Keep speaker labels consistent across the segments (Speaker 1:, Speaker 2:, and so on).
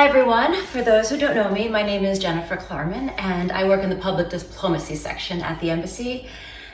Speaker 1: everyone. For those who don't know me, my name is Jennifer Klarman and I work in the public diplomacy section at the embassy.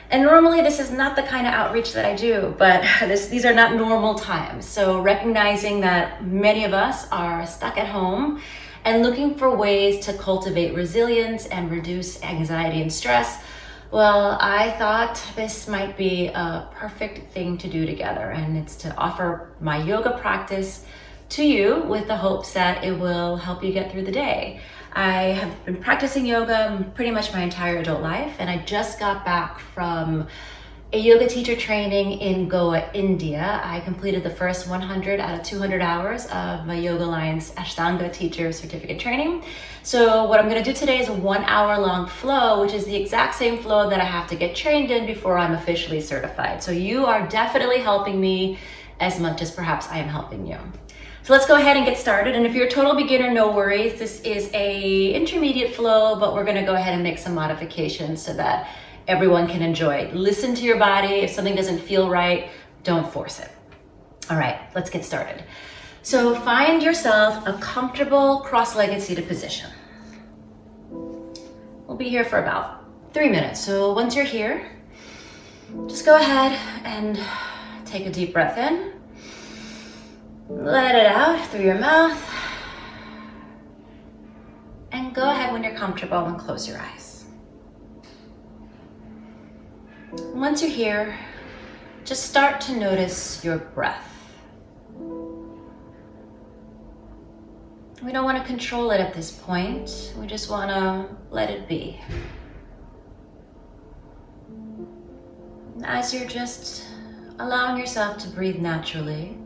Speaker 1: And normally this is not the kind of outreach that I do, but these are not normal times. So recognizing that many of us are stuck at home and looking for ways to cultivate resilience and reduce anxiety and stress, well, I thought this might be a perfect thing to do together, and it's to offer my yoga practice to you with the hopes that it will help you get through the day. I have been practicing yoga pretty much my entire adult life, and I just got back from a yoga teacher training in Goa, India. I completed the first 100 out of 200 hours of my Yoga Alliance Ashtanga teacher certificate training. So what I'm going to do today is a 1 hour long flow, which is the exact same flow that I have to get trained in before I'm officially certified. So you are definitely helping me as much as perhaps I am helping you. So let's go ahead and get started. And if you're a total beginner, no worries. This is a intermediate flow, but we're gonna go ahead and make some modifications so that everyone can enjoy it. Listen to your body. If something doesn't feel right, don't force it. All right, let's get started. So find yourself a comfortable cross-legged seated position. We'll be here for about 3 minutes. So once you're here, just go ahead and take a deep breath in. Let it out through your mouth. And go ahead when you're comfortable and close your eyes. Once you're here, just start to notice your breath. We don't want to control it at this point. We just want to let it be. As you're just allowing yourself to breathe naturally,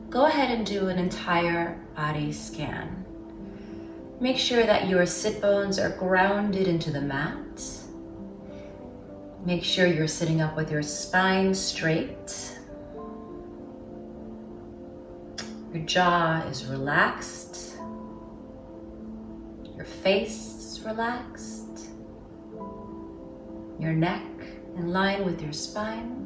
Speaker 1: go ahead and do an entire body scan. Make sure that your sit bones are grounded into the mat. Make sure you're sitting up with your spine straight. Your jaw is relaxed. Your face is relaxed. Your neck in line with your spine.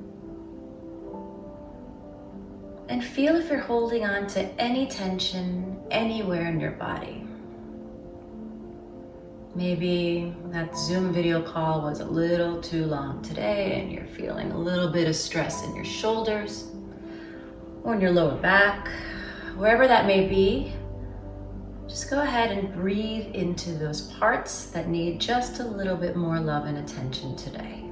Speaker 1: And feel if you're holding on to any tension anywhere in your body. Maybe that Zoom video call was a little too long today and you're feeling a little bit of stress in your shoulders or in your lower back. Wherever that may be, just go ahead and breathe into those parts that need just a little bit more love and attention today.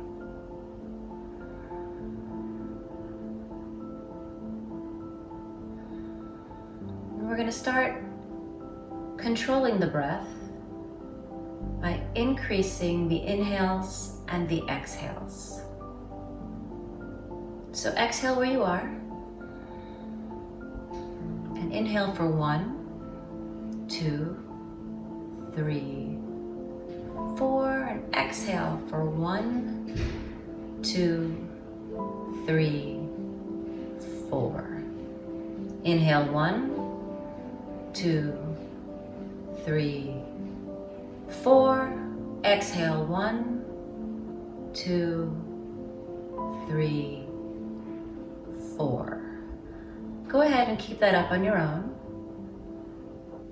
Speaker 1: We're going to start controlling the breath by increasing the inhales and the exhales. So exhale where you are and inhale for 1, 2, 3, 4, and exhale for 1, 2, 3, 4. Inhale 1, 2, 3, 4. Exhale 1, 2, 3, 4. Go ahead and keep that up on your own.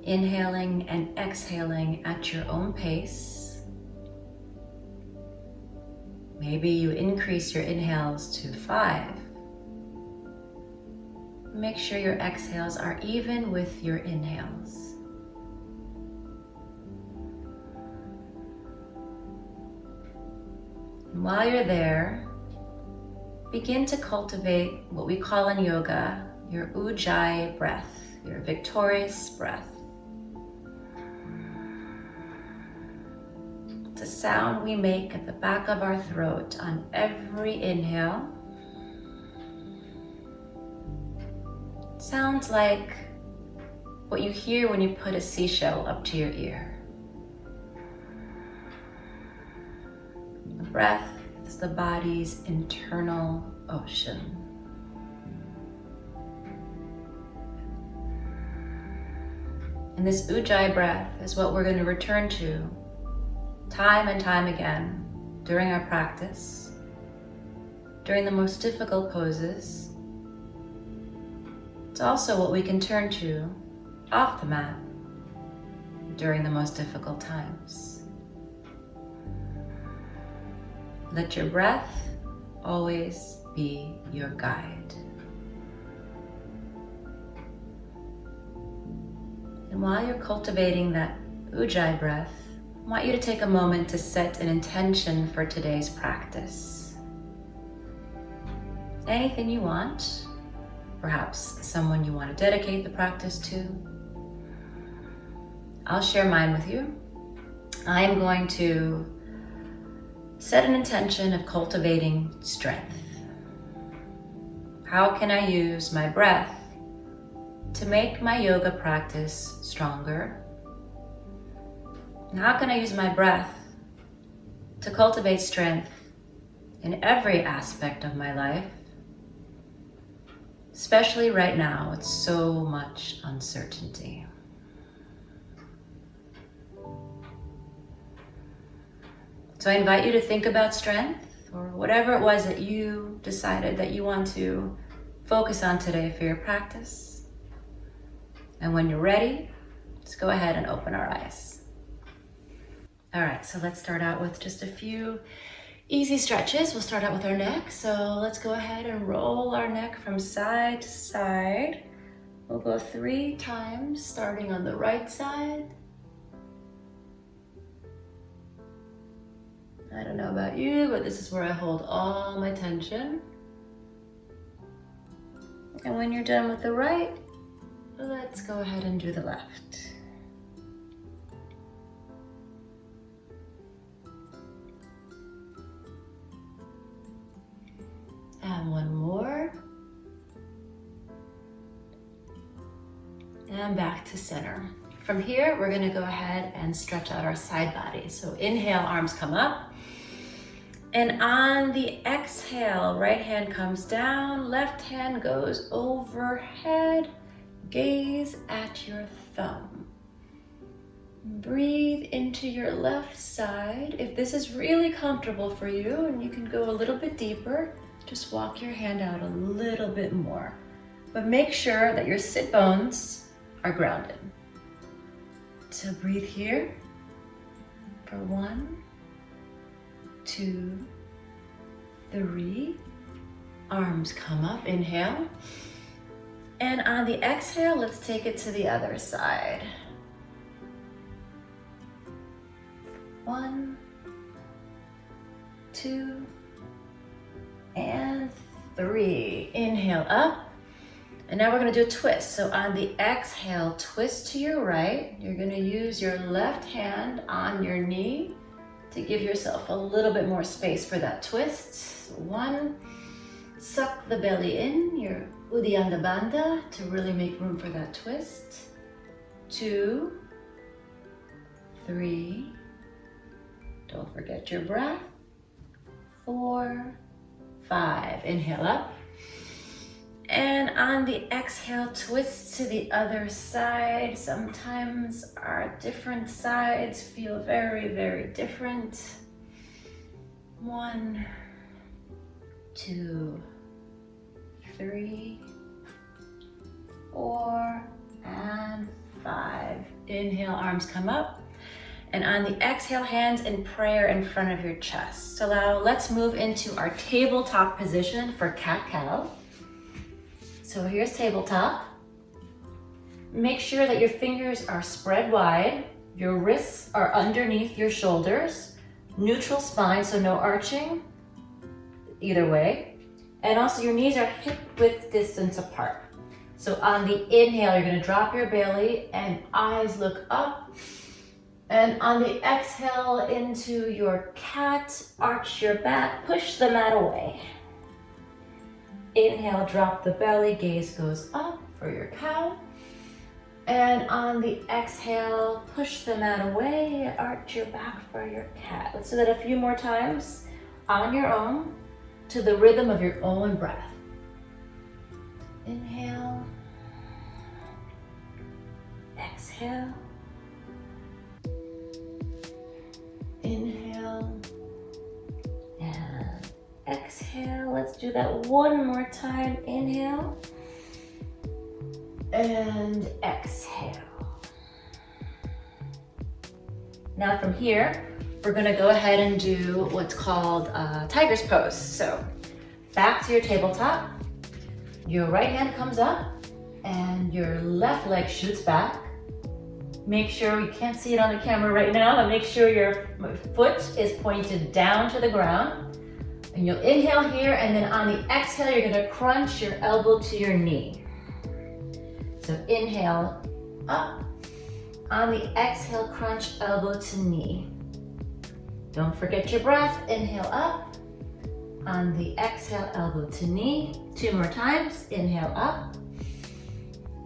Speaker 1: Inhaling and exhaling at your own pace. Maybe you increase your inhales to 5. Make sure your exhales are even with your inhales. And while you're there, begin to cultivate what we call in yoga your ujjayi breath, your victorious breath. It's a sound we make at the back of our throat on every inhale. Sounds like what you hear when you put a seashell up to your ear. The breath is the body's internal ocean. And this ujjayi breath is what we're going to return to time and time again during our practice, during the most difficult poses. It's also what we can turn to off the mat during the most difficult times. Let your breath always be your guide. And while you're cultivating that Ujjayi breath, I want you to take a moment to set an intention for today's practice. Anything you want, perhaps someone you want to dedicate the practice to. I'll share mine with you. I'm going to set an intention of cultivating strength. How can I use my breath to make my yoga practice stronger? And how can I use my breath to cultivate strength in every aspect of my life? Especially right now, with so much uncertainty. So I invite you to think about strength, or whatever it was that you decided that you want to focus on today for your practice. And when you're ready, just go ahead and open our eyes. All right, so let's start out with just a few easy stretches. We'll start out with our neck. So let's go ahead and roll our neck from side to side. We'll go 3 times, starting on the right side. I don't know about you, but this is where I hold all my tension. And when you're done with the right, let's go ahead and do the left. And one more. And back to center. From here, we're gonna go ahead and stretch out our side body. So inhale, arms come up. And on the exhale, right hand comes down, left hand goes overhead. Gaze at your thumb. Breathe into your left side. If this is really comfortable for you and you can go a little bit deeper, just walk your hand out a little bit more. But make sure that your sit bones are grounded. So breathe here for 1, 2, 3. Arms come up, inhale. And on the exhale, let's take it to the other side. 1, 2, and 3. Inhale up. And now we're gonna do a twist. So on the exhale, twist to your right. You're gonna use your left hand on your knee to give yourself a little bit more space for that twist. 1, suck the belly in, your Uddiyana Bandha, to really make room for that twist. 2, 3, don't forget your breath. 4, 5, inhale up. And on the exhale, twist to the other side. Sometimes our different sides feel very, very different. 1, 2, 3, 4, and 5. Inhale, arms come up. And on the exhale, hands in prayer in front of your chest. So now let's move into our tabletop position for cat-cow. So here's tabletop. Make sure that your fingers are spread wide. Your wrists are underneath your shoulders. Neutral spine, so no arching either way. And also your knees are hip width distance apart. So on the inhale, you're gonna drop your belly and eyes look up. And on the exhale into your cat, arch your back, push the mat away. Inhale, drop the belly, gaze goes up for your cow. And on the exhale, push the mat away, arch your back for your cat. Let's do that a few more times on your own to the rhythm of your own breath. Inhale, exhale, inhale, and exhale. Let's do that one more time. Inhale and exhale. Now from here, we're gonna go ahead and do what's called tiger's pose. So back to your tabletop, your right hand comes up and your left leg shoots back. Make sure, you can't see it on the camera right now, but make sure your foot is pointed down to the ground. And you'll inhale here, and then on the exhale, you're gonna crunch your elbow to your knee. So inhale, up. On the exhale, crunch elbow to knee. Don't forget your breath, inhale up. On the exhale, elbow to knee. 2 more times, inhale up.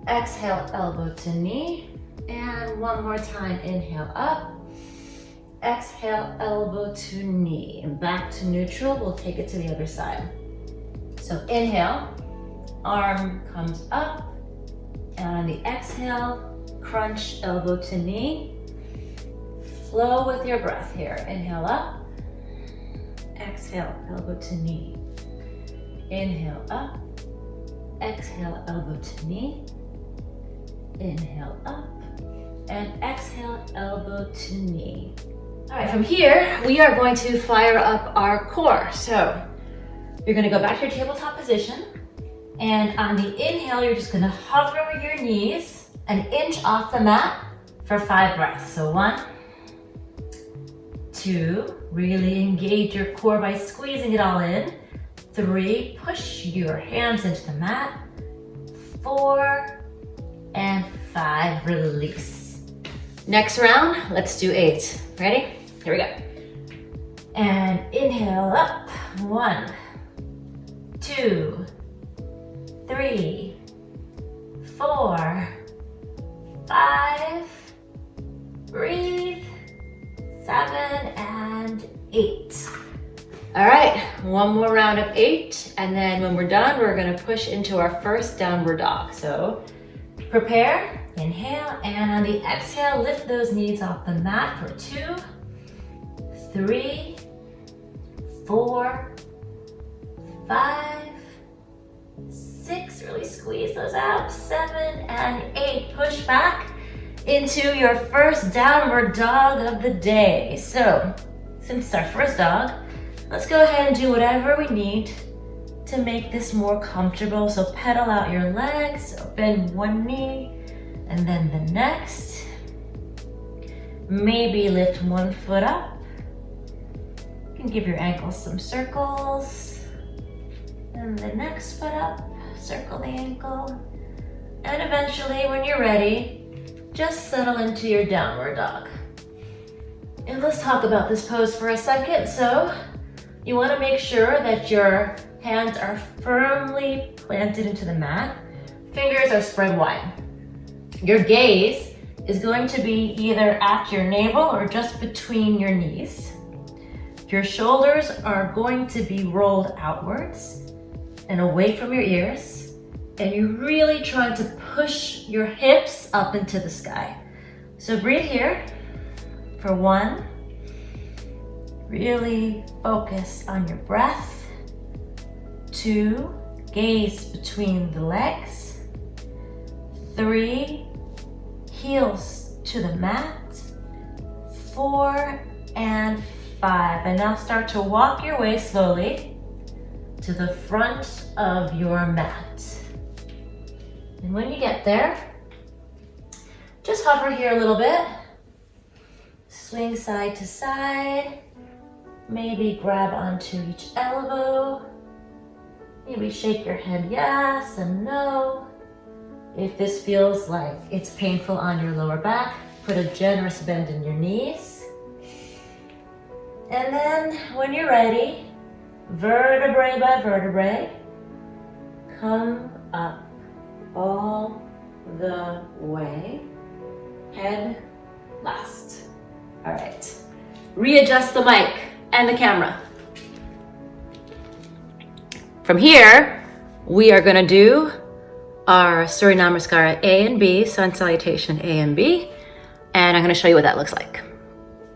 Speaker 1: Exhale, elbow to knee. And 1 more time, inhale up. Exhale, elbow to knee. And back to neutral, we'll take it to the other side. So inhale, arm comes up. And on the exhale, crunch elbow to knee. Flow with your breath here. Inhale up. Exhale, elbow to knee. Inhale up. Exhale, elbow to knee. Inhale up. And exhale, elbow to knee. All right, from here, we are going to fire up our core. So you're gonna go back to your tabletop position. And on the inhale, you're just gonna hover with your knees an inch off the mat for 5 breaths. So 1, 2, really engage your core by squeezing it all in. 3, push your hands into the mat. 4, and 5, release. Next round, let's do 8. Ready? Here we go. And inhale up. 1, 2, 3, 4, 5. Breathe. 7 and 8. All right, 1 more round of 8. And then when we're done, we're gonna push into our first downward dog. So prepare. Inhale, and on the exhale, lift those knees off the mat for 2, 3, 4, 5, 6, really squeeze those out, 7 and 8. Push back into your first downward dog of the day. So, since it's our first dog, let's go ahead and do whatever we need to make this more comfortable. So pedal out your legs, so bend one knee, and then the next. Maybe lift one foot up. You can give your ankles some circles. And the next foot up, circle the ankle. And eventually, when you're ready, just settle into your downward dog. And let's talk about this pose for a second. So, you wanna make sure that your hands are firmly planted into the mat. Fingers are spread wide. Your gaze is going to be either at your navel or just between your knees. Your shoulders are going to be rolled outwards and away from your ears. And you're really trying to push your hips up into the sky. So breathe here for 1. Really focus on your breath. 2, gaze between the legs. 3, heels to the mat. 4 and 5. And now start to walk your way slowly to the front of your mat. And when you get there, just hover here a little bit. Swing side to side. Maybe grab onto each elbow. Maybe shake your head yes and no. If this feels like it's painful on your lower back, put a generous bend in your knees. And then when you're ready, vertebrae by vertebrae, come up all the way, head last. All right, readjust the mic and the camera. From here, we are gonna do our Surya Namaskara A and B, Sun Salutation A and B, and I'm gonna show you what that looks like.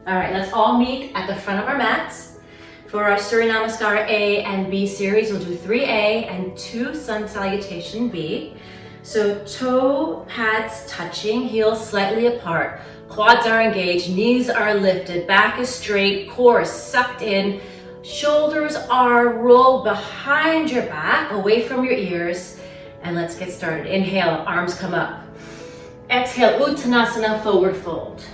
Speaker 1: All right, let's all meet at the front of our mats. For our Surya Namaskara A and B series, we'll do 3 A and 2 Sun Salutation B. So toe pads touching, heels slightly apart, quads are engaged, knees are lifted, back is straight, core is sucked in, shoulders are rolled behind your back, away from your ears. And let's get started. Inhale, arms come up. Exhale, Uttanasana, forward fold.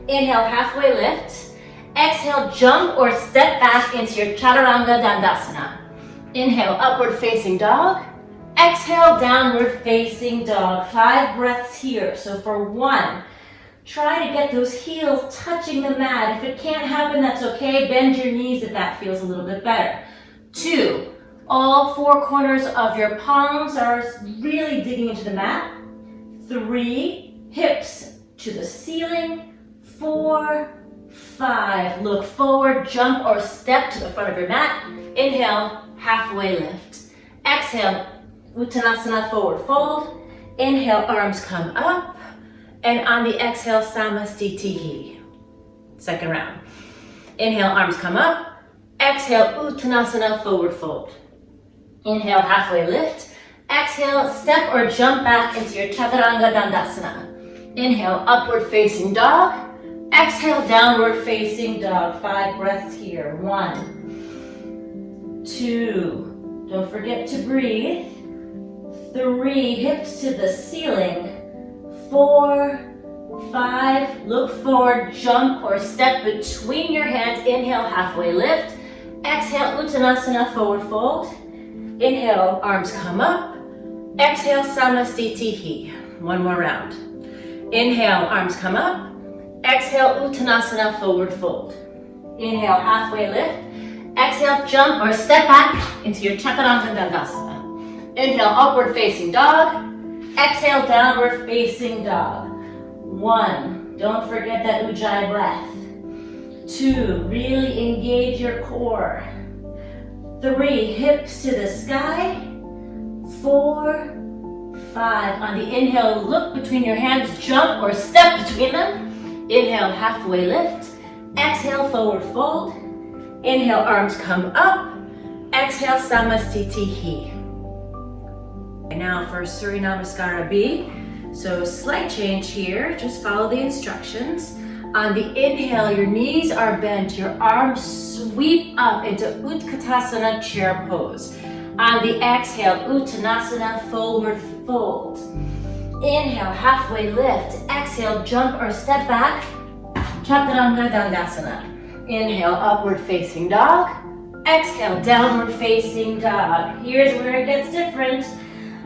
Speaker 1: Inhale, halfway lift. Exhale, jump or step back into your Chaturanga Dandasana. Inhale, upward facing dog. Exhale, downward facing dog. 5 breaths here. So for 1, try to get those heels touching the mat. If it can't happen, that's okay. Bend your knees if that feels a little bit better. 2, all 4 corners of your palms are really digging into the mat. 3, hips to the ceiling. 4, 5, look forward, jump or step to the front of your mat. Inhale, halfway lift. Exhale, Uttanasana, forward fold. Inhale, arms come up. And on the exhale, Samastitihi. Second round. Inhale, arms come up. Exhale, Uttanasana, forward fold. Inhale, halfway lift. Exhale, step or jump back into your Chaturanga Dandasana. Inhale, upward facing dog. Exhale, downward facing dog. 5 breaths here. 1, 2, don't forget to breathe. 3, hips to the ceiling. 4, 5, look forward, jump or step between your hands. Inhale, halfway lift. Exhale, Uttanasana, forward fold. Inhale, arms come up. Exhale, Samastitihi. 1 more round. Inhale, arms come up. Exhale, Uttanasana, forward fold. Inhale, halfway lift. Exhale, jump or step back into your Chaturanga Dandasana. Inhale, upward facing dog. Exhale, downward facing dog. 1, don't forget that Ujjayi breath. 2, really engage your core. 3, hips to the sky. 4, 5, on the inhale, look between your hands, jump or step between them. Inhale, halfway lift. Exhale, forward fold. Inhale, arms come up. Exhale, Samastitihi. Now for Surya Namaskara B. So slight change here, just follow the instructions. On the inhale, your knees are bent, your arms sweep up into Utkatasana chair pose. On the exhale, Uttanasana, forward fold. Inhale, halfway lift. Exhale, jump or step back, Chaturanga Dandasana. Inhale, upward facing dog. Exhale, downward facing dog. Here's where it gets different.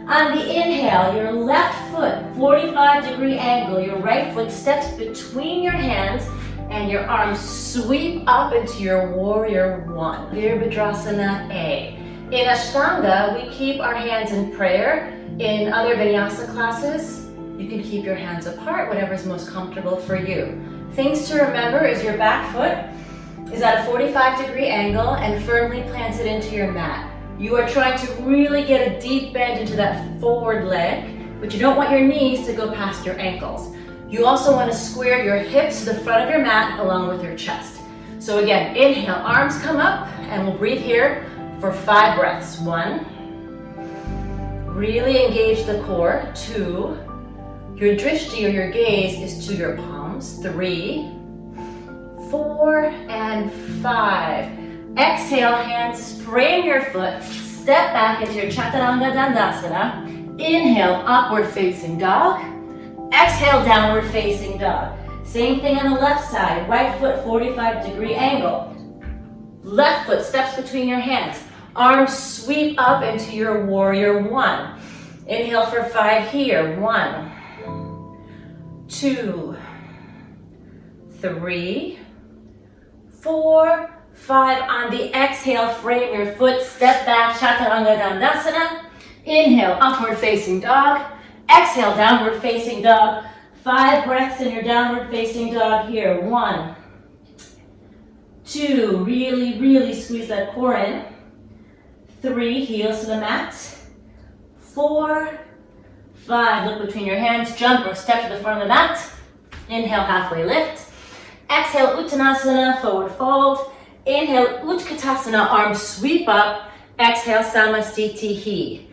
Speaker 1: On the inhale, your left foot, 45-degree angle. Your right foot steps between your hands and your arms sweep up into your Warrior 1. Virabhadrasana A. In Ashtanga, we keep our hands in prayer. In other Vinyasa classes, you can keep your hands apart, whatever is most comfortable for you. Things to remember is your back foot is at a 45-degree angle and firmly planted into your mat. You are trying to really get a deep bend into that forward leg, but you don't want your knees to go past your ankles. You also want to square your hips to the front of your mat along with your chest. So again, inhale, arms come up, and we'll breathe here for 5 breaths. 1, really engage the core. 2, your drishti or your gaze is to your palms. 3, 4, and 5. Exhale, hands frame your foot, step back into your Chaturanga Dandasana. Inhale, upward facing dog. Exhale, downward facing dog. Same thing on the left side, right foot 45-degree angle. Left foot steps between your hands. Arms sweep up into your Warrior 1. Inhale for 5 here. 1, 2, 3, 4, 5. On the exhale, frame your foot, step back, Chaturanga Dandasana. Inhale, upward facing dog. Exhale, downward facing dog. 5 breaths in your downward facing dog here. 1, 2, really squeeze that core in. 3, heels to the mat. 4, 5, look between your hands, jump or step to the front of the mat. Inhale, halfway lift. Exhale, Uttanasana, forward fold. Inhale, Utkatasana, arms sweep up. Exhale, Samastitihi.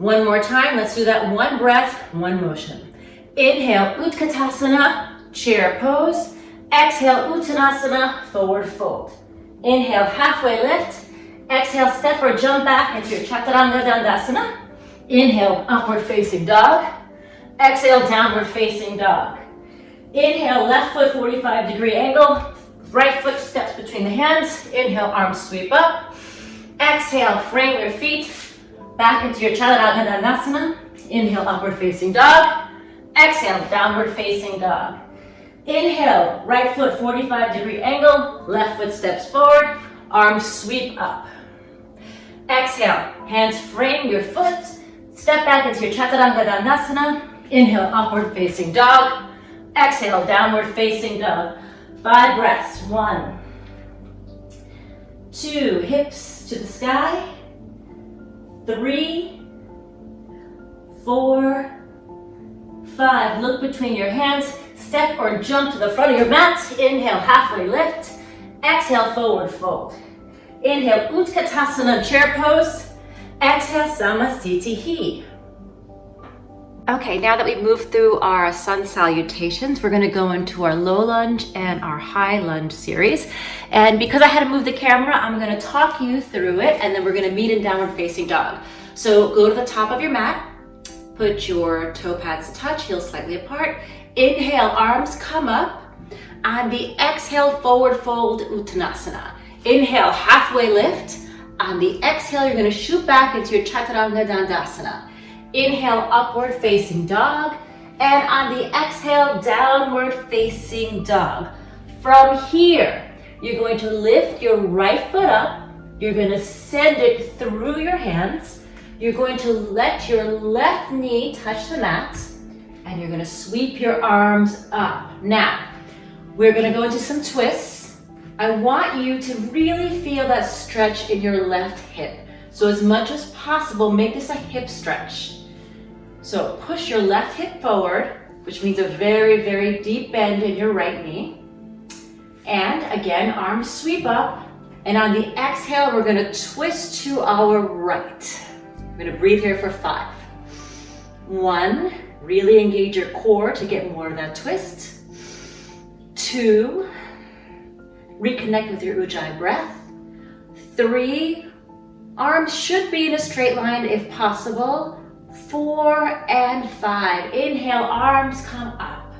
Speaker 1: One more time, let's do that. One breath, one motion. Inhale, Utkatasana, chair pose. Exhale, Uttanasana, forward fold. Inhale, halfway lift. Exhale, step or jump back into your Chaturanga Dandasana. Inhale, upward facing dog. Exhale, downward facing dog. Inhale, left foot 45-degree angle. Right foot steps between the hands. Inhale, arms sweep up. Exhale, frame your feet back into your Chaturanga Dandasana. Inhale, upward facing dog. Exhale, downward facing dog. Inhale, right foot 45-degree angle. Left foot steps forward. Arms sweep up. Exhale, hands frame your foot. Step back into your Chaturanga Dandasana. Inhale, upward facing dog. Exhale, downward facing dog. 5 breaths. 1, 2, hips to the sky. 3, 4, 5. Look between your hands. Step or jump to the front of your mat. Inhale, halfway lift. Exhale, forward fold. Inhale, Utkatasana, chair pose. Exhale, Samasthiti. Okay, now that we've moved through our sun salutations, we're going to go into our low lunge and our high lunge series. And because I had to move the camera, I'm going to talk you through it, and then we're going to meet in downward facing dog. So go to the top of your mat, put your toe pads to touch, heels slightly apart. Inhale, arms come up. On the exhale, forward fold, Uttanasana. Inhale, halfway lift. On the exhale, you're going to shoot back into your Chaturanga Dandasana. Inhale, upward facing dog. And on the exhale, downward facing dog. From here, you're going to lift your right foot up. You're going to send it through your hands. You're going to let your left knee touch the mat. And you're going to sweep your arms up. Now, we're going to go into some twists. I want you to really feel that stretch in your left hip. So as much as possible, make this a hip stretch. So push your left hip forward, which means a very, very deep bend in your right knee. And again, arms sweep up. And on the exhale, we're going to twist to our right. We're going to breathe here for 5. 1, really engage your core to get more of that twist. 2, reconnect with your Ujjayi breath. 3, arms should be in a straight line if possible. 4 and 5. Inhale, arms come up.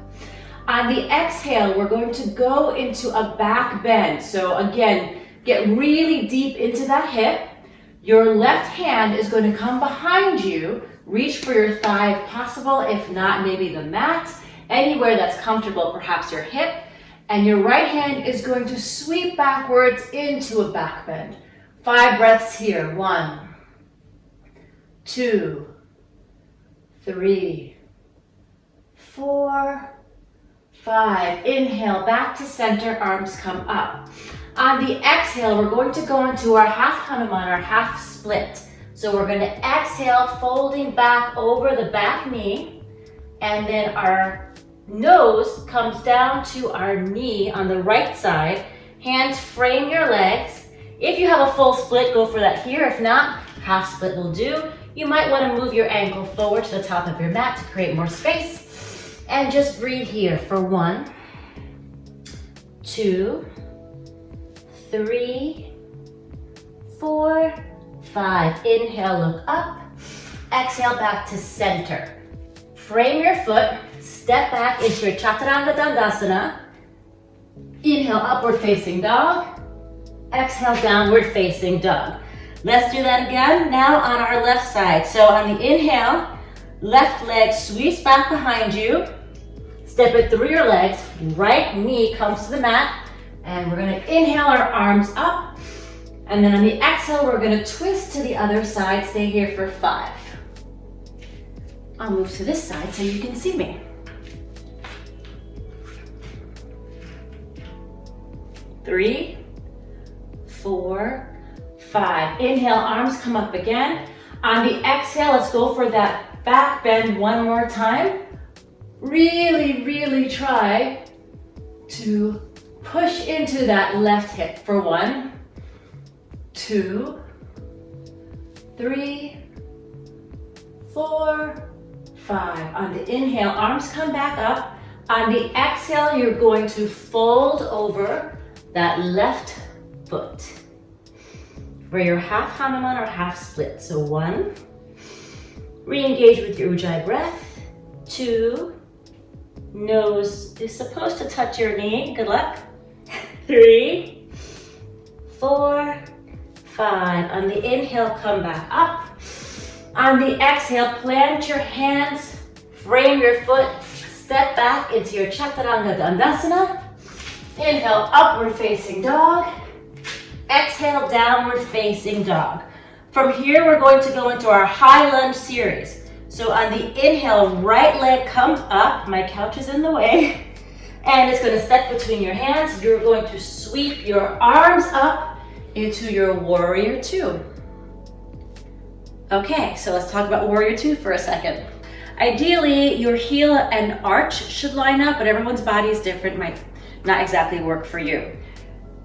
Speaker 1: On the exhale, we're going to go into a back bend. So again, get really deep into that hip. Your left hand is going to come behind you. Reach for your thigh if possible. If not, maybe the mat. Anywhere that's comfortable, perhaps your hip. And your right hand is going to sweep backwards into a back bend. 5 breaths here. 1, 2, 3, 4, 5. Inhale, back to center, arms come up. On the exhale, we're going to go into our half Hanuman, our half split. So we're going to exhale, folding back over the back knee, and then our nose comes down to our knee on the right side. Hands frame your legs. If you have a full split, go for that here. If not, half split will do. You might want to move your ankle forward to the top of your mat to create more space. And just breathe here for 1, 2, 3, 4, 5. Inhale, look up. Exhale, back to center. Frame your foot. Step back into your Chaturanga Dandasana. Inhale, upward facing dog. Exhale, downward facing dog. Let's do that again. Now on our left side. So on the inhale, left leg sweeps back behind you. Step it through your legs. Right knee comes to the mat. And we're going to inhale our arms up. And then on the exhale, we're going to twist to the other side. Stay here for 5. I'll move to this side so you can see me. 3, 4, 5. Inhale, arms come up again. On the exhale, let's go for that back bend one more time. Really, really try to push into that left hip for 1, 2, 3, 4, 5. On the inhale, arms come back up. On the exhale, you're going to fold over that left foot for your half Hanuman or half split. So 1, re-engage with your Ujjayi breath. 2, nose is supposed to touch your knee. Good luck. 3, 4, 5. On the inhale, come back up. On the exhale, plant your hands, frame your foot, step back into your Chaturanga Dandasana. Inhale, upward facing dog. Exhale, downward facing dog. From here, we're going to go into our high lunge series. So on the inhale, right leg comes up. My couch is in the way. And it's going to step between your hands. You're going to sweep your arms up into your warrior 2. Okay, so let's talk about warrior 2 for a second. Ideally, your heel and arch should line up, but everyone's body is different, might not exactly work for you.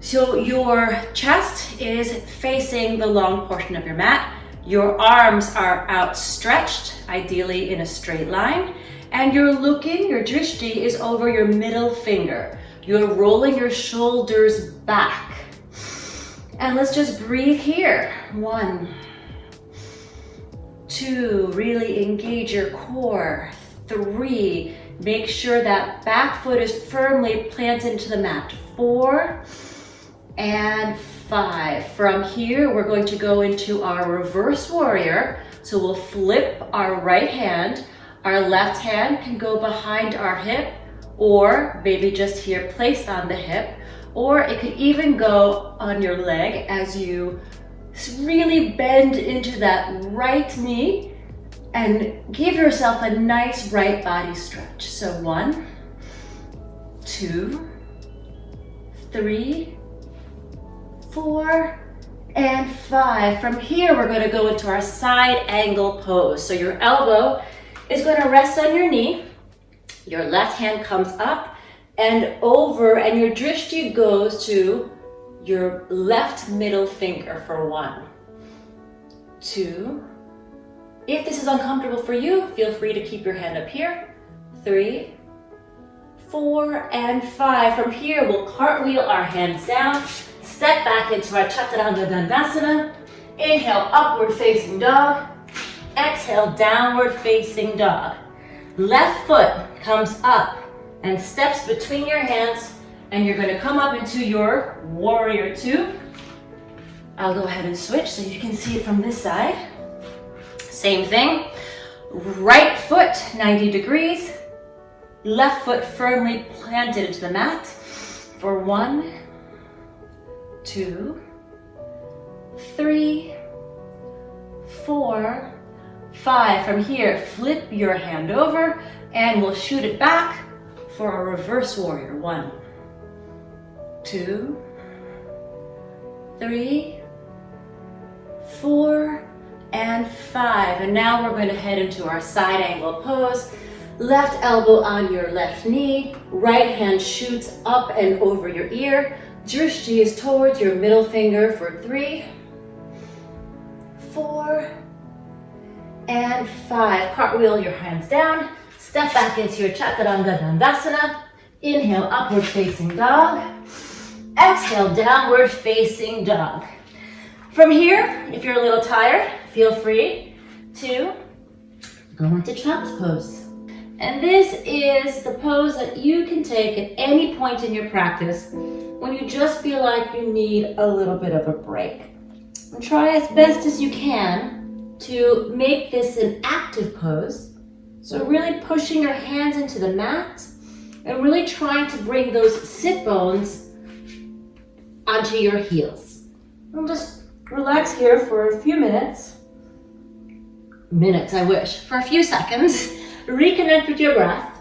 Speaker 1: So your chest is facing the long portion of your mat. Your arms are outstretched, ideally in a straight line, and your drishti is over your middle finger. You're rolling your shoulders back. And let's just breathe here. 1, 2, really engage your core. 3, make sure that back foot is firmly planted into the mat. 4 and 5. From here, we're going to go into our reverse warrior. So we'll flip our right hand. Our left hand can go behind our hip, or maybe just here placed on the hip, or it could even go on your leg as you really bend into that right knee and give yourself a nice right body stretch. So 1, 2, 3, 4, and 5. From here, we're going to go into our side angle pose. So your elbow is going to rest on your knee. Your left hand comes up and over, and your drishti goes to your left middle finger for 1, 2. If this is uncomfortable for you, feel free to keep your hand up here. 3, 4, and 5. From here, we'll cartwheel our hands down, step back into our Chaturanga Dandasana. Inhale, upward facing dog. Exhale, downward facing dog. Left foot comes up and steps between your hands, and you're going to come up into your warrior 2. I'll go ahead and switch so you can see it from this side. Same thing. Right foot 90 degrees. Left foot firmly planted into the mat for 1, 2, 3, 4, 5. From here, flip your hand over and we'll shoot it back for a reverse warrior. 1, 2, 3, 4, and 5. And now we're going to head into our side angle pose. Left elbow on your left knee, right hand shoots up and over your ear. Drishti is towards your middle finger for 3, 4, and 5. Cartwheel your hands down, step back into your Chaturanga Dandasana. Inhale, upward facing dog. Exhale, downward facing dog. From here, if you're a little tired, feel free to go into child's pose. And this is the pose that you can take at any point in your practice when you just feel like you need a little bit of a break. And try as best as you can to make this an active pose. So really pushing your hands into the mat and really trying to bring those sit bones onto your heels. And just relax here for a few minutes. Minutes, I wish. For a few seconds. Reconnect with your breath.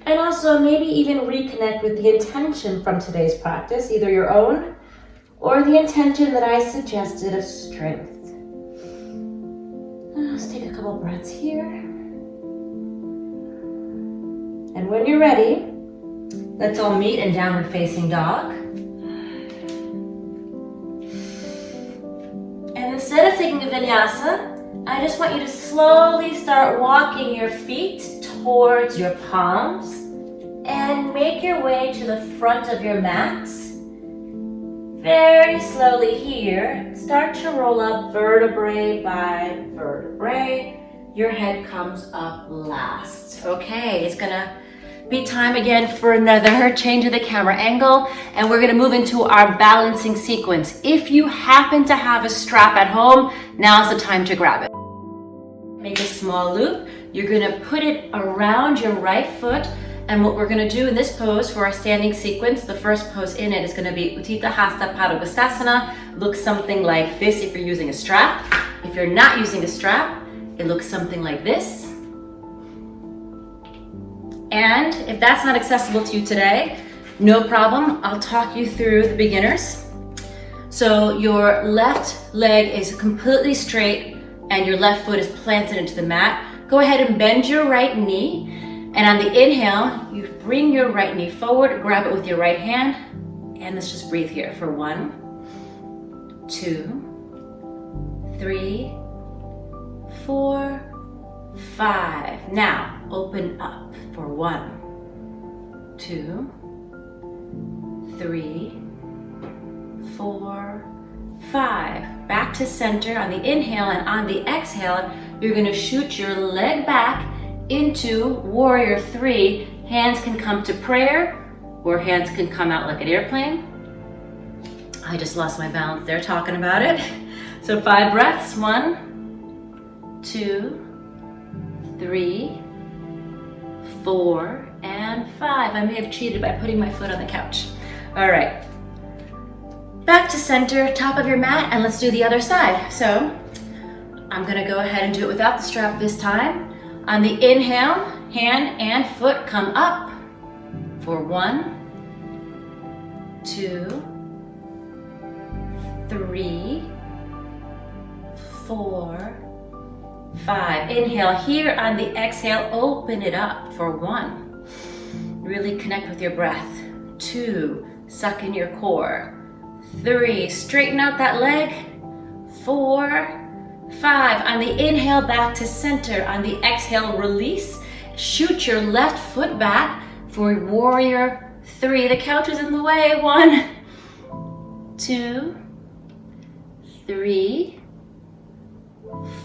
Speaker 1: And also maybe even reconnect with the intention from today's practice, either your own or the intention that I suggested of strength. Let's take a couple breaths here. And when you're ready, let's all meet in downward facing dog. And instead of taking a vinyasa, I just want you to slowly start walking your feet towards your palms and make your way to the front of your mat. Very slowly here, start to roll up vertebrae by vertebrae. Your head comes up last. Okay, it's gonna be time again for another change of the camera angle, and we're gonna move into our balancing sequence. If you happen to have a strap at home, now's the time to grab it. Make a small loop. You're gonna put it around your right foot, and what we're gonna do in this pose for our standing sequence, the first pose in it is gonna be Utthita Hasta Padangusthasana. Looks something like this if you're using a strap. If you're not using a strap, it looks something like this. And if that's not accessible to you today, no problem, I'll talk you through the beginners. So your left leg is completely straight and your left foot is planted into the mat. Go ahead and bend your right knee. And on the inhale, you bring your right knee forward, grab it with your right hand, and let's just breathe here for 1, 2, 3, 4, 5. Now, open up for 1, 2, 3, 4, 5. Back to center on the inhale, and on the exhale, you're gonna shoot your leg back into warrior 3. Hands can come to prayer, or hands can come out like an airplane. I just lost my balance there talking about it. So 5 breaths, 1, 2, 3, 4, and 5. I may have cheated by putting my foot on the couch. All right, back to center, top of your mat, and let's do the other side. So I'm gonna go ahead and do it without the strap this time. On the inhale, hand and foot come up for 1, 2, 3, 4, 5. Inhale here. On the exhale, open it up for 1. Really connect with your breath. 2, suck in your core. 3, straighten out that leg. 4, 5. On the inhale, back to center. On the exhale, release. Shoot your left foot back for warrior 3. The couch is in the way. 1, 2, 3,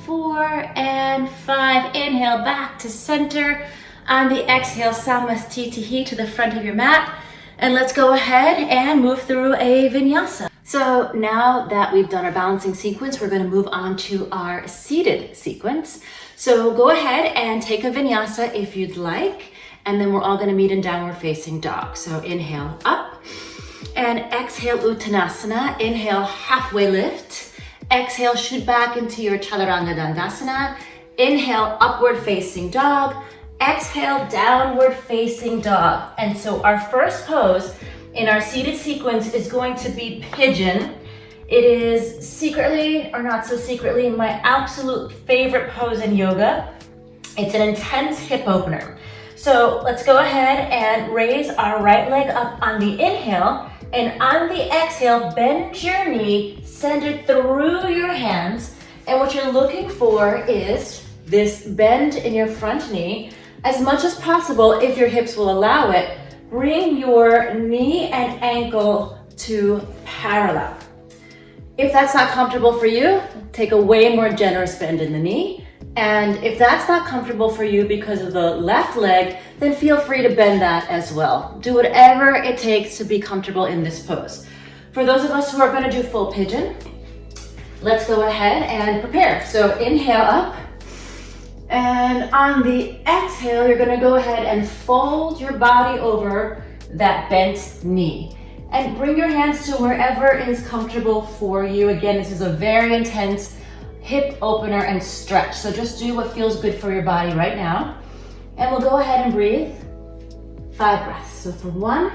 Speaker 1: 4, and 5. Inhale, back to center. On the exhale, Samastitihi to the front of your mat. And let's go ahead and move through a vinyasa. So now that we've done our balancing sequence, we're gonna move on to our seated sequence. So go ahead and take a vinyasa if you'd like, and then we're all gonna meet in downward facing dog. So inhale up, and exhale Uttanasana. Inhale, halfway lift. Exhale, shoot back into your Chaturanga Dandasana. Inhale, upward facing dog. Exhale, downward facing dog. And so our first pose in our seated sequence is going to be pigeon. It is secretly, or not so secretly, my absolute favorite pose in yoga. It's an intense hip opener. So let's go ahead and raise our right leg up on the inhale, and on the exhale, bend your knee, send it through your hands. And what you're looking for is this bend in your front knee. As much as possible, if your hips will allow it, bring your knee and ankle to parallel. If that's not comfortable for you, take a way more generous bend in the knee. And if that's not comfortable for you because of the left leg, then feel free to bend that as well. Do whatever it takes to be comfortable in this pose. For those of us who are gonna do full pigeon, let's go ahead and prepare. So inhale up. And on the exhale, you're gonna go ahead and fold your body over that bent knee. And bring your hands to wherever is comfortable for you. Again, this is a very intense hip opener and stretch. So just do what feels good for your body right now. And we'll go ahead and breathe 5 breaths. So for 1,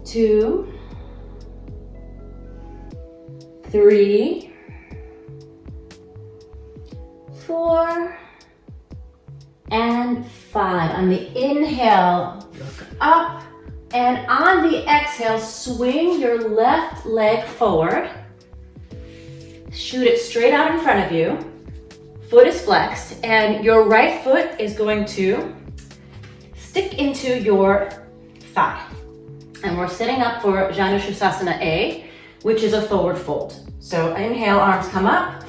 Speaker 1: 2, 3, 4, and 5. On the inhale, look up, and on the exhale, swing your left leg forward. shoot it straight out in front of you. Foot is flexed, and your right foot is going to stick into your thigh. And we're setting up for Janushrasana A, which is a forward fold. So inhale, arms come up.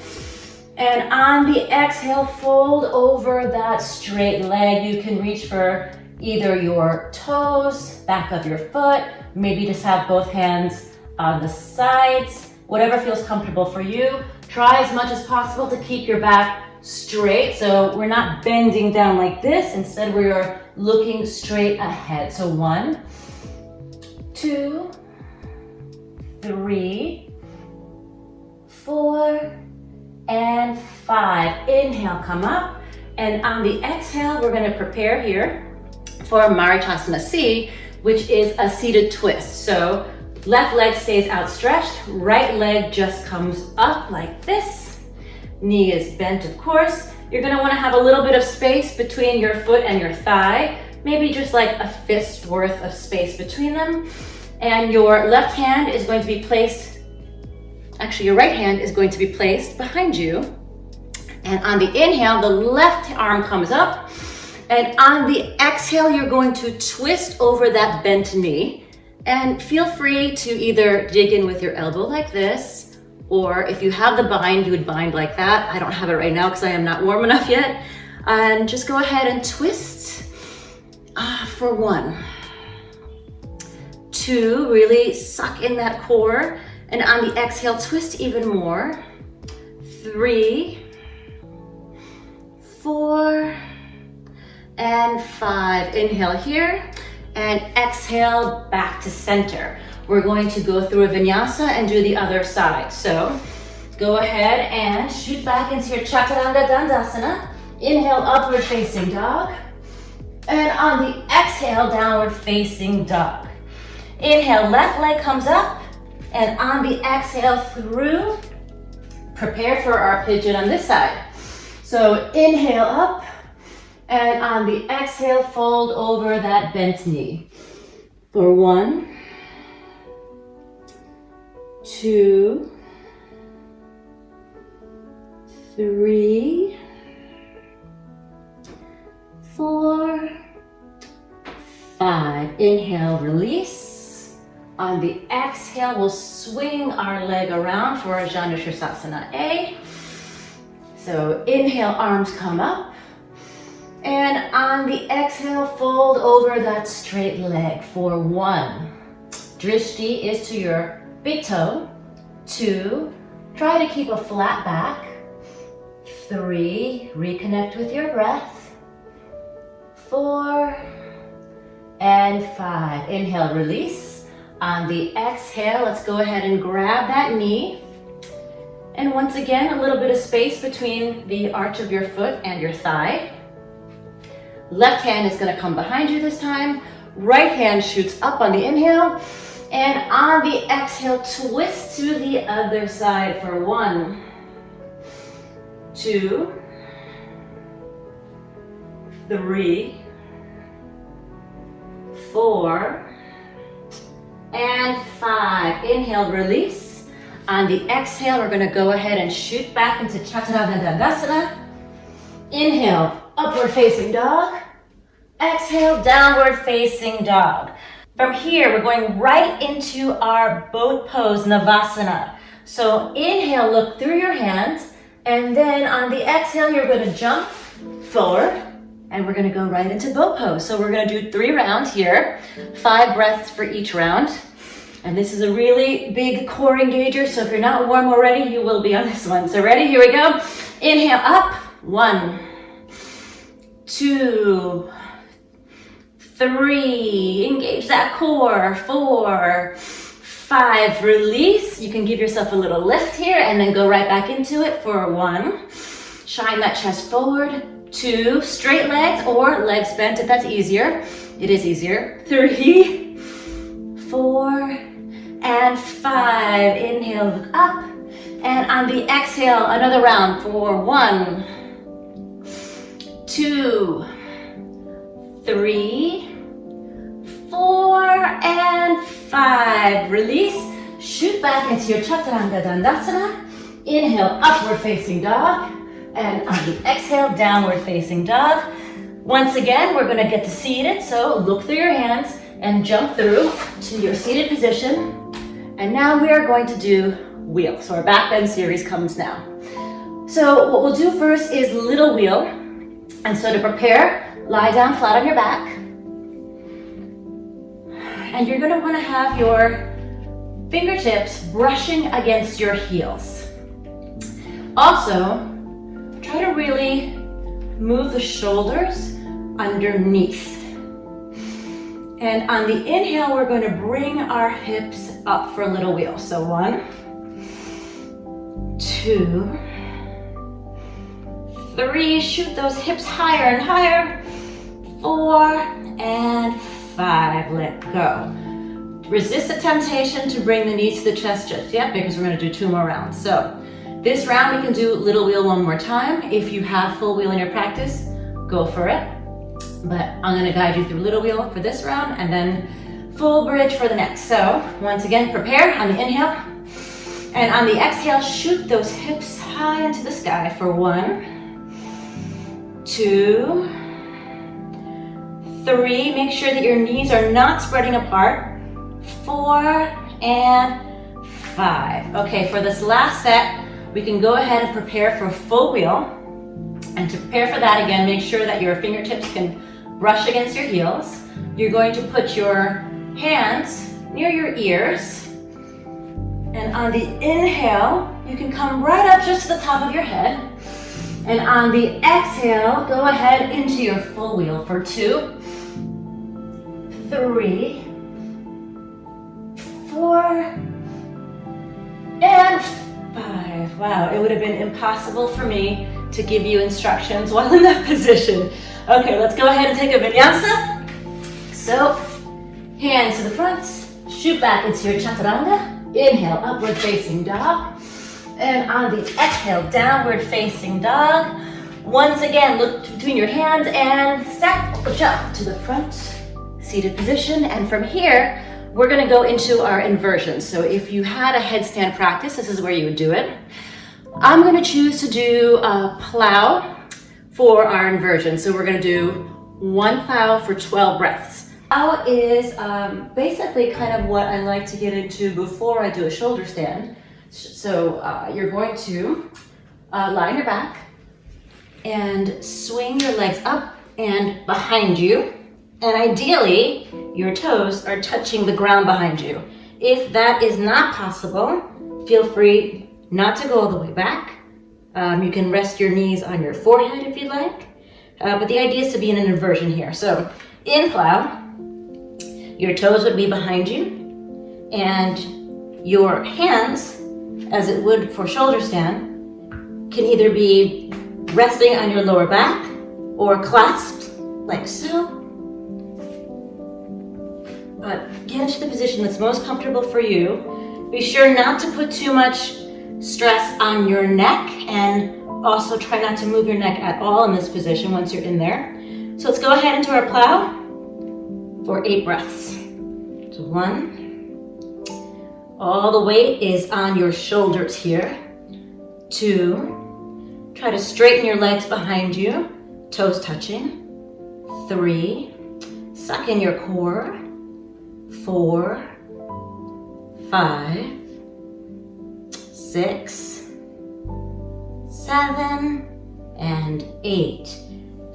Speaker 1: And on the exhale, fold over that straight leg. You can reach for either your toes, back of your foot, maybe just have both hands on the sides, whatever feels comfortable for you. Try as much as possible to keep your back straight. So we're not bending down like this. Instead, we are looking straight ahead. So 1, 2, 3, 4, and 5. Inhale, come up. And on the exhale, we're gonna prepare here for Marichyasana C, which is a seated twist. So left leg stays outstretched, right leg just comes up like this. Knee is bent, of course. You're gonna wanna have a little bit of space between your foot and your thigh, maybe just like a fist worth of space between them. And your left hand is going to be placed, actually your right hand is going to be placed behind you. And on the inhale, the left arm comes up. And on the exhale, you're going to twist over that bent knee. And feel free to either dig in with your elbow like this, or if you have the bind, you would bind like that. I don't have it right now because I am not warm enough yet. And just go ahead and twist for 1, 2, really suck in that core. And on the exhale, twist even more. 3, 4, and 5. Inhale here, and exhale back to center. We're going to go through a vinyasa and do the other side. So go ahead and shoot back into your Chaturanga Dandasana. Inhale, upward facing dog. And on the exhale, downward facing dog. Inhale, left leg comes up. And on the exhale through, prepare for our pigeon on this side. So inhale up, and on the exhale, fold over that bent knee. For 1, 2, 3, 4, 5. Inhale, release. On the exhale, we'll swing our leg around for Janushrasana A. So inhale, arms come up. And on the exhale, fold over that straight leg for 1. Drishti is to your big toe. 2, try to keep a flat back. 3, reconnect with your breath. 4, and 5. Inhale, release. On the exhale, let's go ahead and grab that knee. And once again, a little bit of space between the arch of your foot and your thigh. Left hand is going to come behind you this time. Right hand shoots up on the inhale. And on the exhale, twist to the other side for 1, 2, 3, 4, and 5. Inhale, release. On the exhale, we're going to go ahead and shoot back into Chaturanga Dandasana. Inhale, upward facing dog. Exhale, downward facing dog. From here, we're going right into our boat pose, Navasana. So inhale, look through your hands. And then on the exhale, you're going to jump forward. And we're going to go right into boat pose. So we're going to do 3 rounds here, 5 breaths for each round. And this is a really big core engager. So if you're not warm already, you will be on this one. So ready? Here we go. Inhale up. 1, 2, 3. Engage that core. 4, 5. Release. You can give yourself a little lift here and then go right back into it for 1. Shine that chest forward. 2, straight legs or legs bent if that's easier. It is easier. 3, 4, and 5. Inhale, look up. And on the exhale, another round for 1, 2, 3, 4, and 5. Release. Shoot back into your Chaturanga Dandasana. inhale, upward facing dog. And on the exhale, downward facing dog. Once again, we're gonna get to seated, so look through your hands and jump through to your seated position. And now we are going to do wheel. So our back bend series comes now. So what we'll do first is little wheel. And so to prepare, lie down flat on your back. And you're gonna wanna have your fingertips brushing against your heels. Also, try to really move the shoulders underneath. And on the inhale, we're going to bring our hips up for a little wheel. So 1, 2, 3, shoot those hips higher and higher. 4 and 5, let go. Resist the temptation to bring the knees to the chest just yet because we're going to do 2 more rounds. So this round we can do little wheel one more time. If you have full wheel in your practice, go for it. But I'm going to guide you through little wheel for this round and then full bridge for the next. So once again, prepare on the inhale. And on the exhale, shoot those hips high into the sky for 1, 2, 3. Make sure that your knees are not spreading apart. 4 and 5. Okay, for this last set, we can go ahead and prepare for full wheel. And to prepare for that, again, make sure that your fingertips can brush against your heels. You're going to put your hands near your ears. And on the inhale, you can come right up just to the top of your head. And on the exhale, go ahead into your full wheel for 2, 3, 4, and 5. Wow, it would have been impossible for me to give you instructions while in that position. Okay, let's go ahead and take a vinyasa. So, hands to the front, shoot back into your chaturanga. Inhale, upward facing dog. And on the exhale, downward facing dog. Once again, look between your hands and step or jump to the front, seated position. And from here, we're gonna go into our inversion. So if you had a headstand practice, this is where you would do it. I'm gonna choose to do a plow for our inversion. So we're gonna do 1 plow for 12 breaths. Plow is basically kind of what I like to get into before I do a shoulder stand. So you're going to lie on your back and swing your legs up and behind you. And ideally, your toes are touching the ground behind you. If that is not possible, feel free not to go all the way back. You can rest your knees on your forehead if you'd like. But the idea is to be in an inversion here. So in plow, your toes would be behind you and your hands, as it would for shoulder stand, can either be resting on your lower back or clasped like so. But get into the position that's most comfortable for you. Be sure not to put too much stress on your neck and also try not to move your neck at all in this position once you're in there. So let's go ahead into our plow for 8 breaths. So 1, all the weight is on your shoulders here. 2, try to straighten your legs behind you, toes touching. 3, suck in your core. 4, 5, 6, 7, and 8.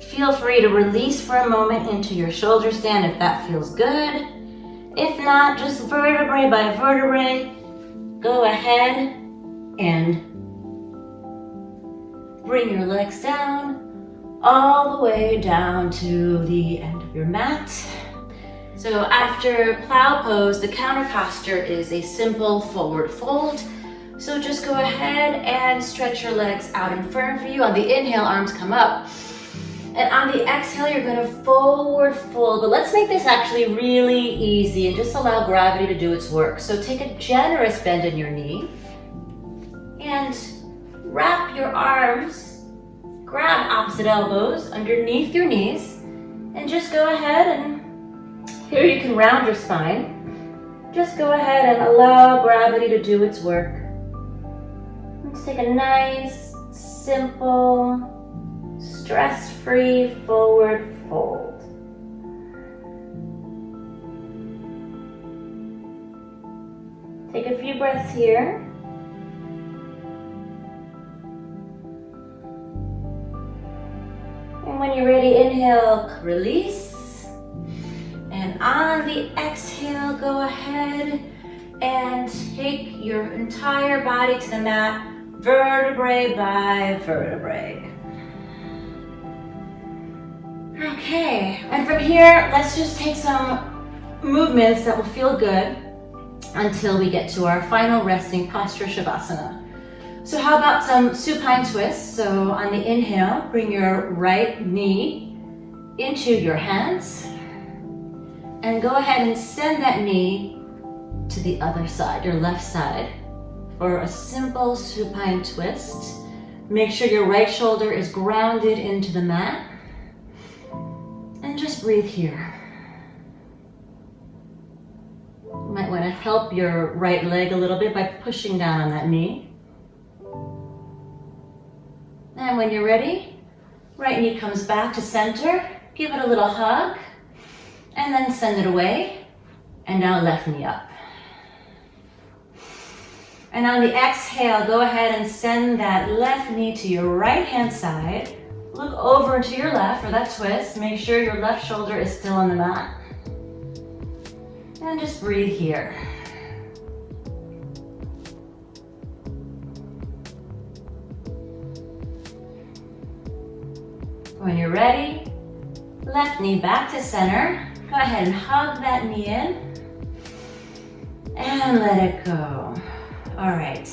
Speaker 1: Feel free to release for a moment into your shoulder stand if that feels good. If not, just vertebrae by vertebrae, go ahead and bring your legs down all the way down to the end of your mat. So after plow pose, the counter posture is a simple forward fold. So just go ahead and stretch your legs out and firm for you. On the inhale, arms come up. And on the exhale, you're gonna forward fold. But let's make this actually really easy and just allow gravity to do its work. So take a generous bend in your knee and wrap your arms, grab opposite elbows underneath your knees, and just go ahead and here you can round your spine. Just go ahead and allow gravity to do its work. Let's take a nice, simple, stress-free forward fold. Take a few breaths here. And when you're ready, inhale, release. And on the exhale, go ahead and take your entire body to the mat, vertebrae by vertebrae. Okay, and from here, let's just take some movements that will feel good until we get to our final resting posture, Shavasana. So how about some supine twists? So on the inhale, bring your right knee into your hands and go ahead and send that knee to the other side, your left side, for a simple supine twist. Make sure your right shoulder is grounded into the mat and just breathe here. You might want to help your right leg a little bit by pushing down on that knee. And when you're ready, right knee comes back to center, give it a little hug, and then send it away. And now left knee up. And on the exhale, go ahead and send that left knee to your right hand side. Look over to your left for that twist. Make sure your left shoulder is still on the mat. And just breathe here. When you're ready, left knee back to center. Go ahead and hug that knee in. And let it go. All right.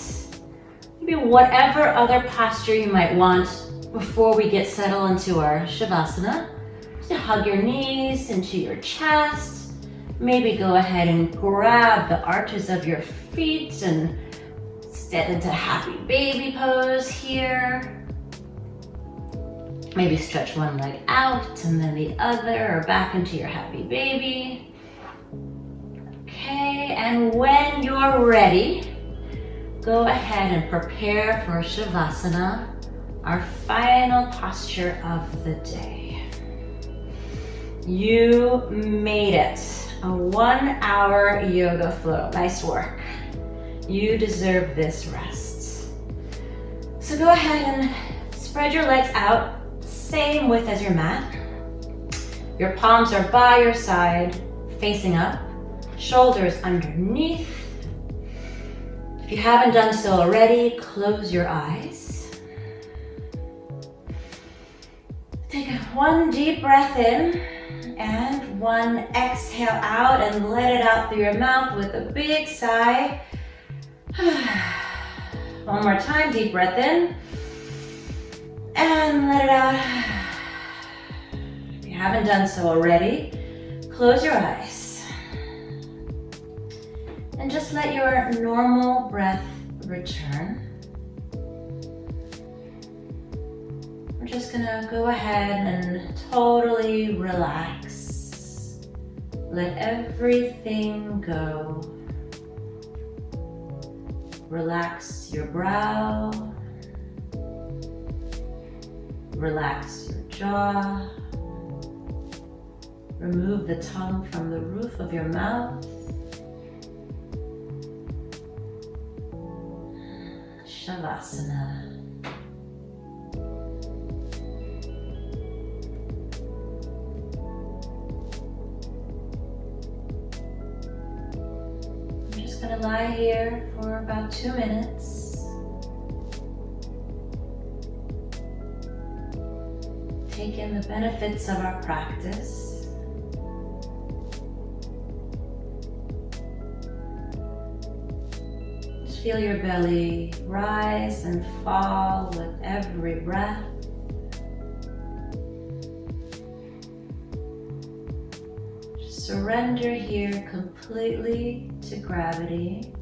Speaker 1: Maybe whatever other posture you might want before we get settled into our Shavasana. Just hug your knees into your chest. Maybe go ahead and grab the arches of your feet and step into happy baby pose here. Maybe stretch one leg out and then the other, or back into your happy baby. Okay, and when you're ready, go ahead and prepare for Shavasana, our final posture of the day. You made it. A 1-hour yoga flow. Nice work. You deserve this rest. So go ahead and spread your legs out, same width as your mat. Your palms are by your side, facing up, shoulders underneath. If you haven't done so already, close your eyes. Take one deep breath in and one exhale out, and let it out through your mouth with a big sigh. One more time, deep breath in and let it out. If you haven't done so already, close your eyes and just let your normal breath return. We're just gonna go ahead and totally relax. Let everything go. Relax your brow. Relax your jaw. Remove the tongue from the roof of your mouth. Shavasana. I'm just going to lie here for about 2 minutes. Take in the benefits of our practice. Just feel your belly rise and fall with every breath. Just surrender here completely to gravity.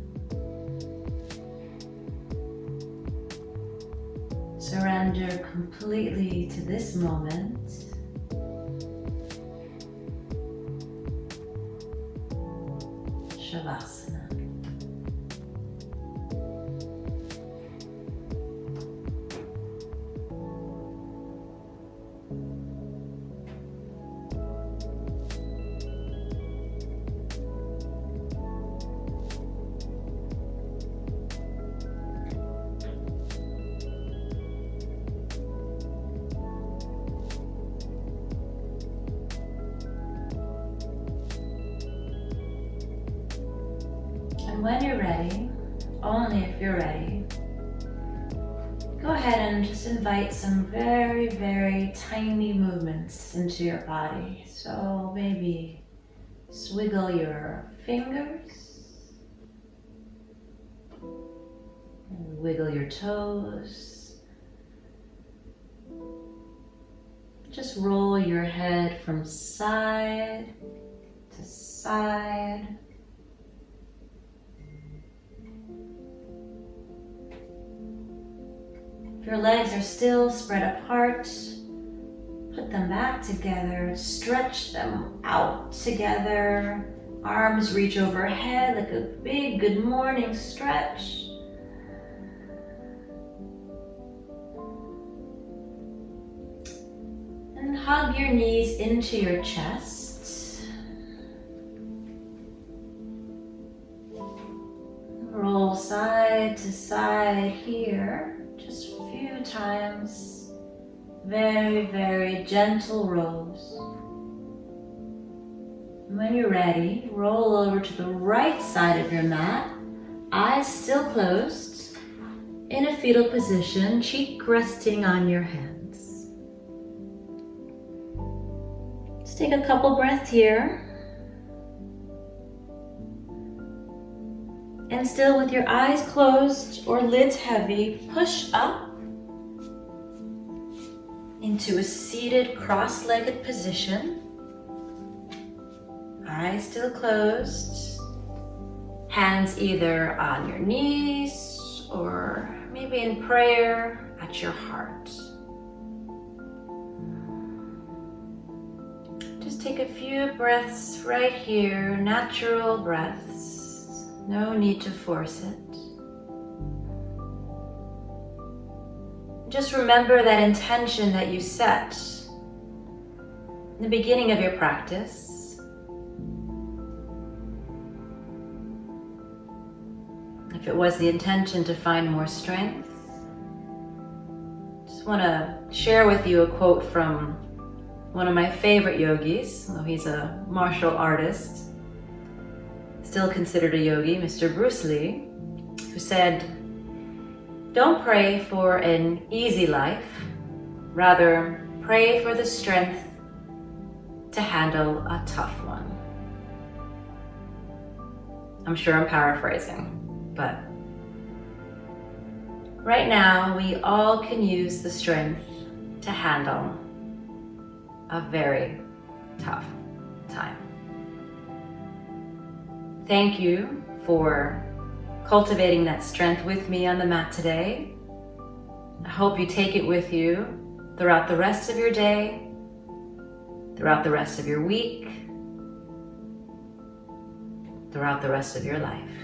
Speaker 1: Surrender completely to this moment. Shavasana. when you're ready, only if you're ready, go ahead and just invite some very, very tiny movements into your body. So maybe swiggle your fingers, and wiggle your toes. Just roll your head from side to side. If your legs are still spread apart, put them back together, stretch them out together. Arms reach overhead like a big good morning stretch. And hug your knees into your chest. Roll side to side here. Just a few times, very, very gentle rolls. When you're ready, roll over to the right side of your mat, eyes still closed, in a fetal position, cheek resting on your hands. Just take a couple breaths here. And still with your eyes closed or lids heavy, push up into a seated cross-legged position. Eyes still closed. Hands either on your knees or maybe in prayer at your heart. Just take a few breaths right here, natural breaths. No need to force it. Just remember that intention that you set in the beginning of your practice. If it was the intention to find more strength, just want to share with you a quote from one of my favorite yogis. Well, he's a martial artist, still considered a yogi, Mr. Bruce Lee, who said, "Don't pray for an easy life, rather pray for the strength to handle a tough one." I'm sure I'm paraphrasing, but right now we all can use the strength to handle a very tough time. Thank you for cultivating that strength with me on the mat today. I hope you take it with you throughout the rest of your day, throughout the rest of your week, throughout the rest of your life.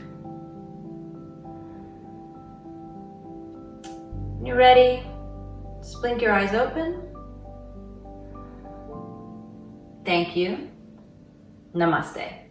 Speaker 1: When you're ready, just blink your eyes open. Thank you. Namaste.